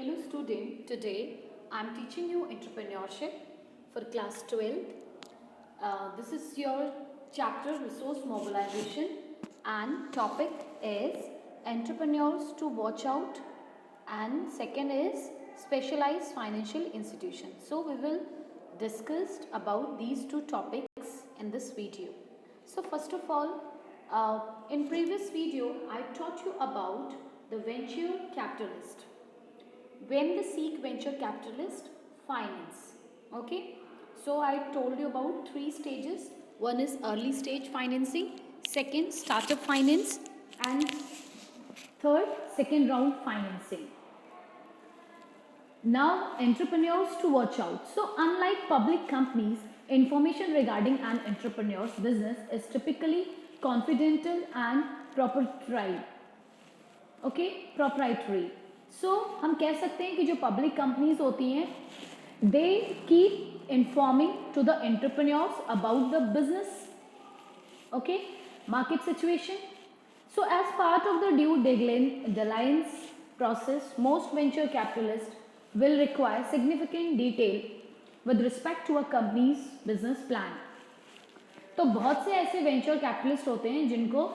Hello student, today I am teaching you entrepreneurship for class 12th. This is your chapter resource mobilization and topic is entrepreneurs to watch out and second is specialized financial institutions. So we will discuss about these two topics in this video. So first of all, in previous video I taught you about the venture capitalist. When they seek venture capitalist finance. Okay, so I told you about three stages. One is early stage financing, second startup finance, and third second round financing. Now entrepreneurs to watch out. So unlike public companies, information regarding an entrepreneur's business is typically confidential and proprietary. Okay, proprietary. So हम कह सकते हैं कि जो public companies होती हैं they keep informing to the entrepreneurs about the business, okay, market situation. So as part of the due diligence process, most venture capitalists will require significant detail with respect to a company's business plan. तो बहुत से ऐसे venture capitalist होते हैं जिनको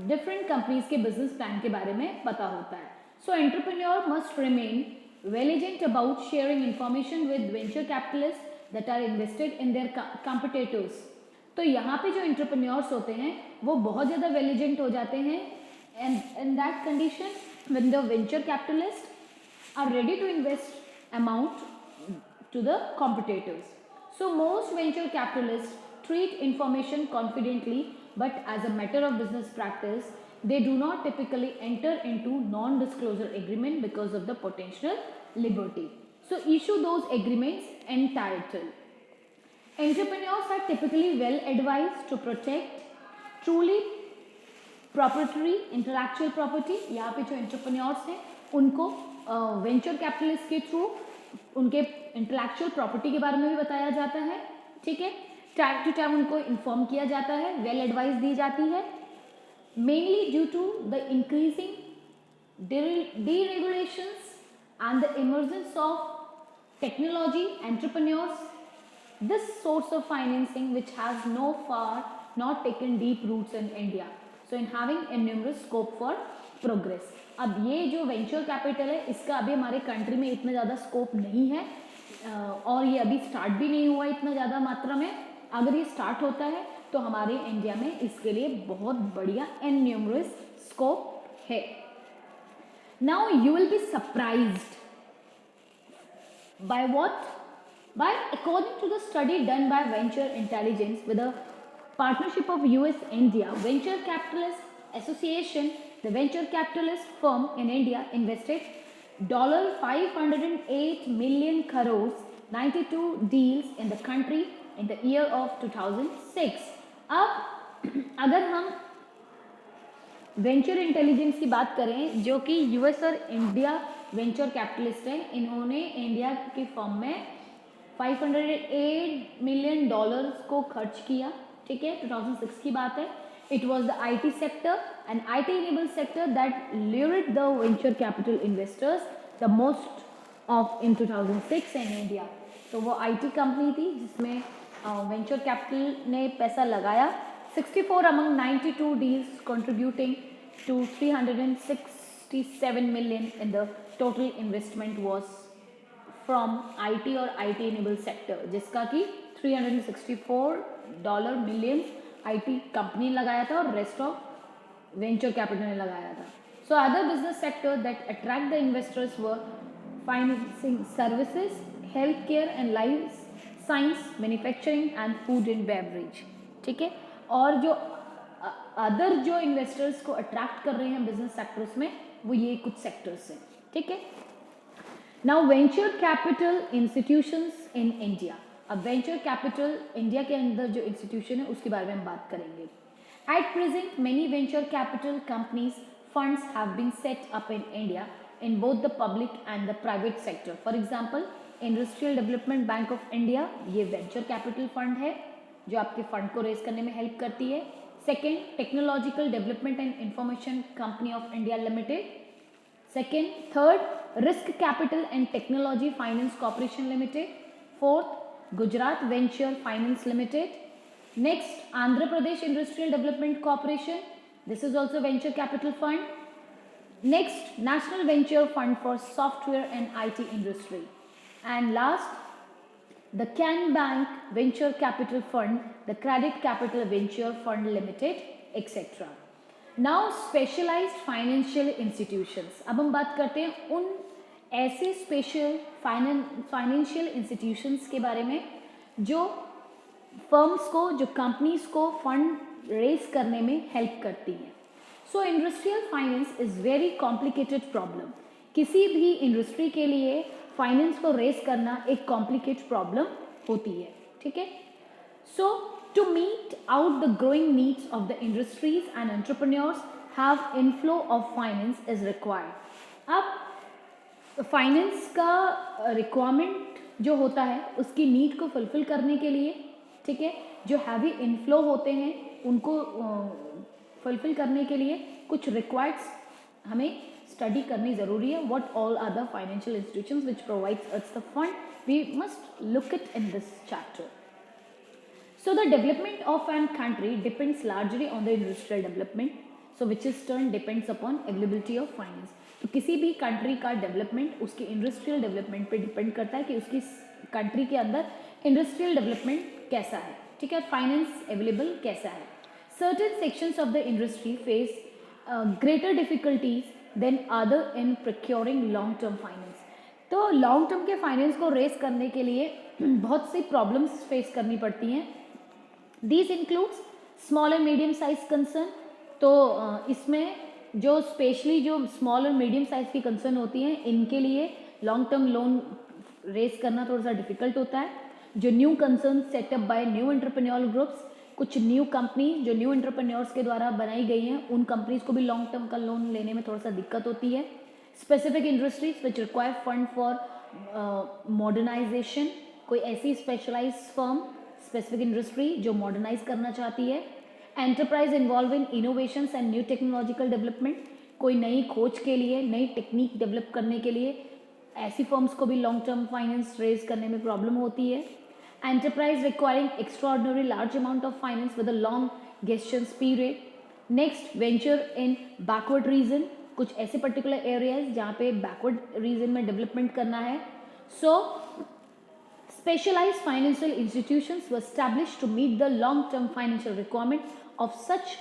different companies के business plan के बारे में पता होता है. So entrepreneur must remain vigilant about sharing information with venture capitalist that are invested in their competitors. तो यहाँ पे जो एंटरप्रेन्योर्स होते हैं वो बहुत ज़्यादा विजिलेंट हो जाते हैं and in that condition when the venture capitalist are ready to invest amount to the competitors. So most venture capitalist treat information confidently, but as a matter of business practice, they do not typically enter into non-disclosure agreement because of the potential liberty. So issue those agreements entitled. Entrepreneurs are typically well advised to protect truly proprietary intellectual property. यहाँ पे जो entrepreneurs हैं उनको venture capitalist के through उनके intellectual property के बारे में भी बताया जाता है. ठीक है, टाइम टू टाइम उनको इन्फॉर्म किया जाता है, वेल एडवाइस दी जाती है. Mainly due to the increasing deregulations and the emergence of technology, entrepreneurs, this source of financing which has not taken deep roots in India, so in having a numerous scope for progress. अब ये जो venture capital है इसका अभी हमारे country में इतना ज़्यादा स्कोप नहीं है और ये अभी स्टार्ट भी नहीं हुआ इतना ज़्यादा मात्रा में. अगर ये स्टार्ट होता है तो हमारे इंडिया में इसके लिए बहुत बढ़िया एंड न्यूमरस स्कोप है. Now you will be surprised by what? By according to the study done by venture intelligence with a partnership of US India Venture Capitalist Association, the venture capitalist firm in India invested $508 million crores 92 deals in the country in the year of 2006. अब अगर हम venture intelligence की बात करें जो कि US और India venture capitalist है, इन्होंने इंडिया की फर्म में $508 मिलियन को खर्च किया. ठीक है, 2006 की बात है. It was the IT sector and IT enabled sector that lured the venture capital investors the most of in 2006 in India. तो वो IT कंपनी थी जिसमें वेंचर कैपिटल ने पैसा लगाया. 64 among 92 deals contributing to 367 million in the total investment was from IT और IT enabled sector, जिसका कि $364 million IT कंपनी लगाया था और रेस्ट ऑफ वेंचर कैपिटल ने लगाया था. So other business sector that attract the investors were financing services, health care and life science, manufacturing and food and beverage. ठीक है, और जो अदर जो इन्वेस्टर्स को अट्रैक्ट कर रहे हैं बिजनेस सेक्टर्स में वो ये कुछ सेक्टर्स हैं. ठीक है, now venture capital institutions in India. अब वेंचर कैपिटल इंडिया के अंदर जो इंस्टीट्यूशन है उसके बारे में हम बात करेंगे. At present many venture capital companies funds have been set up in India in both the public and the private sector. For example, industrial development bank of India ये वेंचर कैपिटल फंड है जो आपके fund को raise करने में help करती है. Second, technological development and information company of India limited. Second, third, risk capital and technology finance corporation limited. Fourth, Gujarat venture finance limited. Next, Andhra Pradesh industrial development corporation. This is also venture capital fund. Next, National Venture Fund for Software and IT Industry. And last, the Can Bank Venture Capital Fund, the Credit Capital Venture Fund Limited, etc. Now, specialized financial institutions. अब हम बात करते हैं उन ऐसे special financial institutions के बारे में जो फर्म्स को, जो कंपनीज को फंड रेज करने में हेल्प करती हैं. सो industrial finance is very complicated problem. किसी भी इंडस्ट्री के लिए फाइनेंस को रेज करना एक कॉम्प्लिकेटेड प्रॉब्लम होती है. ठीक है. So to meet out the growing needs of the industries and entrepreneurs have inflow of finance is required. अब फाइनेंस का रिक्वायरमेंट जो होता है उसकी नीड को फुलफिल करने के लिए, ठीक है, जो हैवी इनफ्लो होते हैं उनको फुलफिल करने के लिए कुछ रिक्वायर्ड्स हमें स्टडी करनी ज़रूरी है. What all are the financial institutions which provides us the fund, we must look it in this chapter. So the development of an country depends largely on the industrial development, so which is turn depends upon availability of finance. तो किसी भी country का development उसके industrial development पे depend करता है कि उसकी कंट्री के अंदर इंडस्ट्रियल डेवलपमेंट कैसा है. ठीक है, फाइनेंस अवेलेबल कैसा है. Certain sections of the industry face greater difficulties than other in procuring long-term finance. तो लॉन्ग टर्म के फाइनेंस को रेस करने के लिए बहुत सी प्रॉब्लम्स फेस करनी पड़ती हैं. These includes small and medium size concern. तो इसमें जो स्पेशली जो स्मॉल और मीडियम साइज की कंसर्न होती हैं इनके लिए लॉन्ग टर्म लोन रेस करना थोड़ा सा डिफिकल्ट होता है. जो new concern setup by new entrepreneurial groups, कुछ न्यू कंपनी जो न्यू एंटरप्रेन्योर्स के द्वारा बनाई गई हैं उन कंपनीज को भी लॉन्ग टर्म का लोन लेने में थोड़ा सा दिक्कत होती है. Specific industries which require fund for modernisation, कोई ऐसी स्पेशलाइज फर्म, स्पेसिफिक इंडस्ट्री जो मॉडर्नाइज करना चाहती है. Enterprise involve in innovations and new technological development, कोई नई खोज के लिए, नई टेक्निक डेवलप करने के लिए ऐसी फर्म्स को भी लॉन्ग टर्म फाइनेंस रेज करने में प्रॉब्लम होती है. Enterprise requiring extraordinary large amount of finance with a long gestation period. Next, venture in backward region, कुछ ऐसे particular areas जहाँ पे backward region में development करना है. So, specialized financial institutions were established to meet the long-term financial requirement of such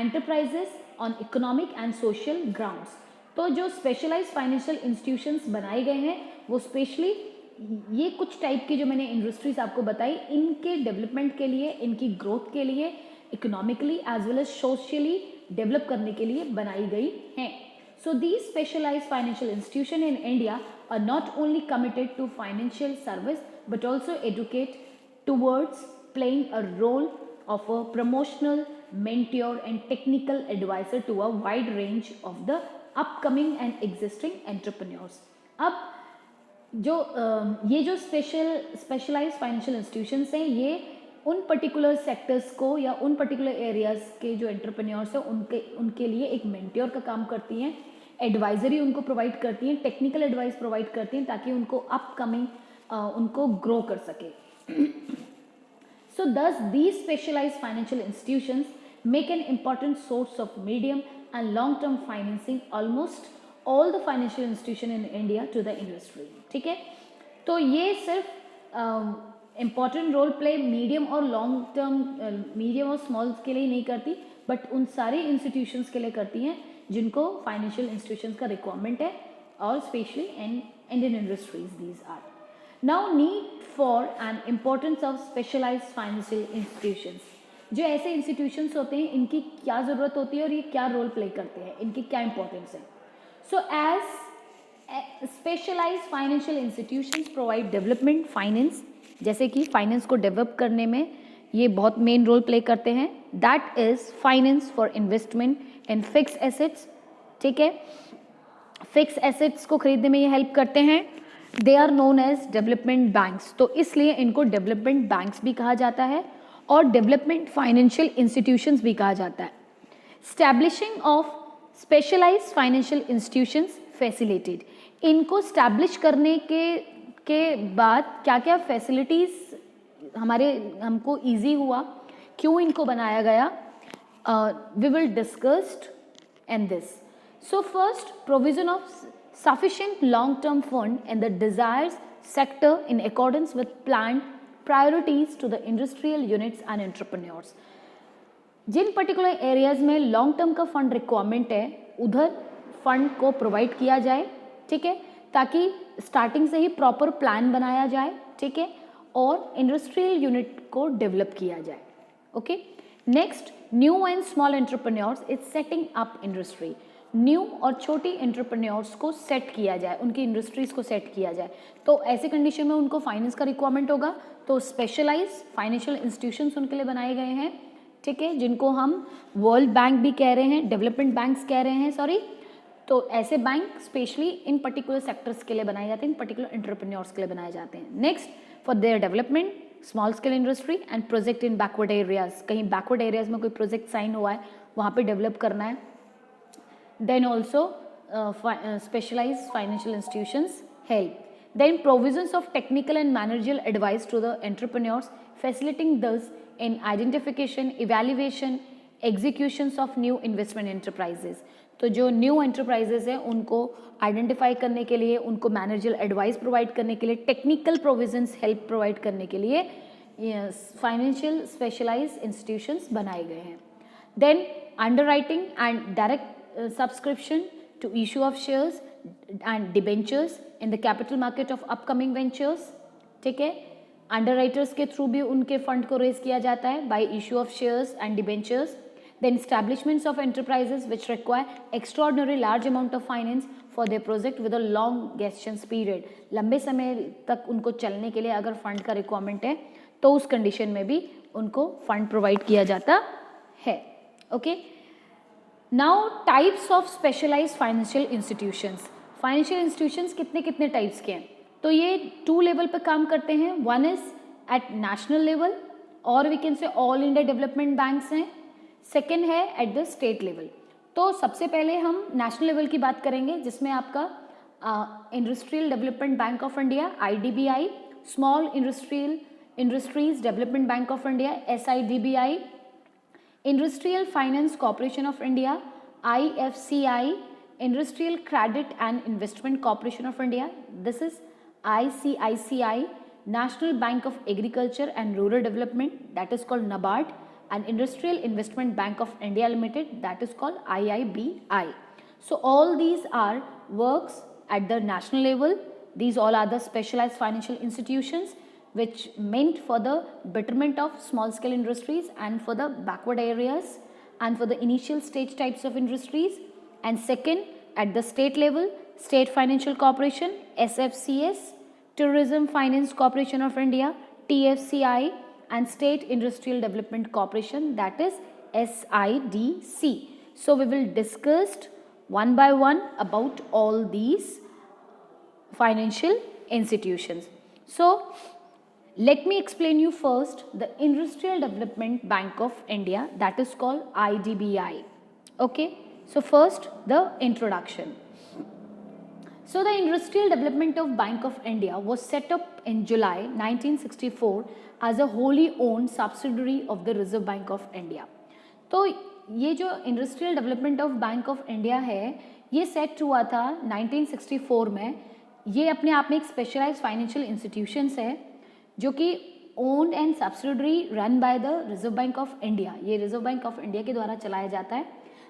enterprises on economic and social grounds. तो जो specialized financial institutions बनाए गए हैं वो specially ये कुछ टाइप की जो मैंने इंडस्ट्रीज आपको बताई इनके डेवलपमेंट के लिए, इनकी ग्रोथ के लिए, economically as well as socially develop करने के लिए बनाई गई हैं. So these specialised financial institution in India are not only committed to financial service but also educate towards playing a role of a promotional, mentor and technical adviser to a wide range of the upcoming and existing entrepreneurs. अब जो ये जो specialised financial institutions हैं ये उन particular sectors को या उन पर्टिकुलर एरियाज़ के जो एंटरप्रेन्योर्स हैं उनके लिए एक मेंटोर का काम करती हैं, एडवाइजरी उनको प्रोवाइड करती हैं, टेक्निकल एडवाइस प्रोवाइड करती हैं ताकि उनको अपकमिंग उनको ग्रो कर सके. So thus these specialised financial institutions make an important source of medium and long term financing almost all the financial institution in India to the industry. ठीक है, तो ये सिर्फ इम्पॉर्टेंट रोल प्ले मीडियम और long term, medium और small के लिए नहीं करती बट उन सारे इंस्टीट्यूशंस के लिए करती हैं जिनको फाइनेंशियल इंस्टीट्यूशंस का रिक्वायरमेंट है और specially in Indian industries these are. Now need for and importance of specialised financial institutions. जो ऐसे इंस्टीट्यूशंस होते हैं इनकी क्या ज़रूरत होती है और ये क्या रोल प्ले करते हैं, इनकी क्या इंपॉर्टेंस है. So as specialized financial institutions provide development finance, जैसे कि फाइनेंस को डेवलप करने में ये बहुत मेन रोल प्ले करते हैं. That is finance for investment in fix assets. ठीक है, फिक्स एसेट्स को खरीदने में ये हेल्प करते हैं. They are known as development banks, तो इसलिए इनको डेवलपमेंट बैंक्स भी कहा जाता है और डेवलपमेंट फाइनेंशियल इंस्टीट्यूशंस भी कहा जाता है. Establishing of specialized financial institutions facilitated. इनको स्टैब्लिश करने के बाद क्या क्या फैसिलिटीज़ हमको ईजी हुआ, क्यों इनको बनाया गया, we will discussed in this. So first, provision of sufficient long-term fund in the desired sector in accordance with planned priorities to the industrial units and entrepreneurs. जिन पर्टिकुलर एरियाज में long term का fund requirement है उधर fund को provide किया जाए, ठीक है, ताकि स्टार्टिंग से ही प्रॉपर प्लान बनाया जाए, ठीक है, और इंडस्ट्रियल यूनिट को डेवलप किया जाए. Okay. Next, new and small entrepreneurs is setting up industry. New और छोटी एंटरप्रेन्योर्स को सेट किया जाए, उनकी इंडस्ट्रीज को सेट किया जाए. तो ऐसे कंडीशन में उनको फाइनेंस का रिक्वायरमेंट होगा, तो स्पेशलाइज फाइनेंशियल इंस्टीट्यूशंस उनके लिए बनाए गए हैं, ठीक है, जिनको हम वर्ल्ड बैंक भी कह रहे हैं, डेवलपमेंट बैंक्स कह रहे हैं, सॉरी. तो ऐसे bank specially in particular sectors के लिए बनाए जाते हैं, इन पर्टिकुलर एंटरप्रेन्योर्स के लिए बनाए जाते हैं. Next, for their development small scale industry and project in backward areas. कहीं बैकवर्ड एरियाज में कोई प्रोजेक्ट साइन हुआ है वहाँ पे डेवलप करना है. Then also specialised financial institutions help. Then provisions of technical and managerial advice to the entrepreneurs, facilitating thus in identification, evaluation, executions of new investment enterprises. तो जो न्यू एंटरप्राइजेज है उनको आइडेंटिफाई करने के लिए, उनको मैनेजरियल एडवाइस प्रोवाइड करने के लिए, टेक्निकल प्रोविजंस हेल्प प्रोवाइड करने के लिए फाइनेंशियल स्पेशलाइज्ड इंस्टीट्यूशंस बनाए गए हैं. Then underwriting and direct subscription to issue of shares and debentures in the capital market of upcoming ventures, ठीक है. अंडरराइटर्स के थ्रू भी उनके फंड को रेज किया जाता है by issue of shares and debentures. Then establishments of enterprises which require extraordinary large amount of finance for their project with a long gestation period. लंबे समय तक उनको चलने के लिए अगर फंड का रिक्वायरमेंट है तो उस कंडीशन में भी उनको फंड प्रोवाइड किया जाता है. Okay. Now types of specialised financial institutions. Financial institutions कितने कितने टाइप्स के हैं, तो ये 2 लेवल पर काम करते हैं. One is at national level और we can say all India development banks हैं. सेकेंड है एट द स्टेट लेवल. तो सबसे पहले हम नेशनल लेवल की बात करेंगे जिसमें आपका industrial development bank of India IDBI, small industries development bank of India SIDBI, Industrial Finance Corporation of India IFCI, Industrial Credit and Investment Corporation of India, this is ICICI, National Bank of Agriculture and Rural Development, that is called NABARD, and Industrial Investment Bank of India Limited, that is called IIBI. So all these are works at the national level. These all are the specialized financial institutions which meant for the betterment of small scale industries and for the backward areas and for the initial stage types of industries. And second, at the state level, State Financial Corporation SFCS, Tourism Finance Corporation of India TFCI, and State Industrial Development Corporation, that is SIDC. So we will discuss one by one about all these financial institutions. So let me explain you first the Industrial Development Bank of India, that is called IDBI. Okay, so first the introduction. So the Industrial Development of Bank of India was set up in July 1964 as a wholly owned subsidiary of the Reserve Bank of India. तो ये जो industrial development of bank of India है ये set हुआ था 1964 में. ये अपने आप में एक स्पेशलाइज्ड फाइनेंशियल इंस्टीट्यूशंस है जो कि owned and subsidiary run by the Reserve Bank of India. ये रिजर्व बैंक ऑफ इंडिया के द्वारा चलाया जाता है.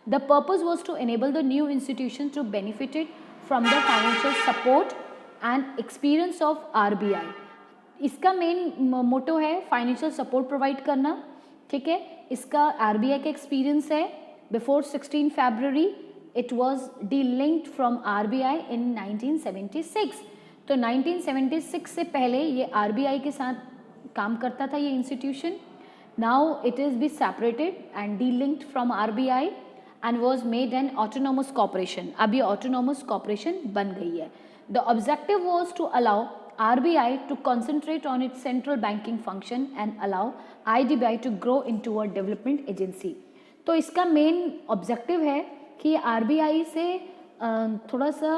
The purpose was to enable the new institution to benefited from the financial support and experience of RBI. इसका main motto है financial support provide करना, ठीक है. इसका RBI का एक्सपीरियंस है. Before 16 February it was delinked from RBI in 1976. तो 1976 से पहले ये RBI के साथ काम करता था ये institution. Now it is be separated and delinked from RBI and was made an autonomous corporation. अब ये ऑटोनोमस कॉर्पोरेशन बन गई है. The objective was to allow RBI to concentrate on its central banking function and allow IDBI to grow into a development agency. तो इसका main objective है कि RBI से थोड़ा सा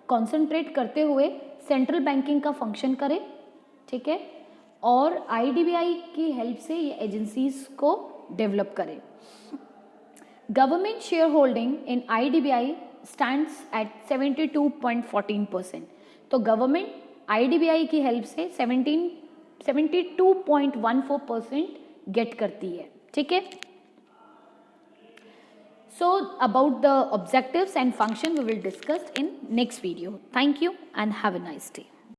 कॉन्सेंट्रेट करते हुए सेंट्रल बैंकिंग का फंक्शन करे, ठीक है, और आईडीबीआई की हेल्प से ये एजेंसीज को डेवलप करे। Government share holding in IDBI stands eight 72.14%। तो गवर्नमेंट आईडीबीआई की हेल्प से 72.14% गेट करती है, ठीक है। So about the objectives and function we will discuss in next video. Thank you and have a nice day.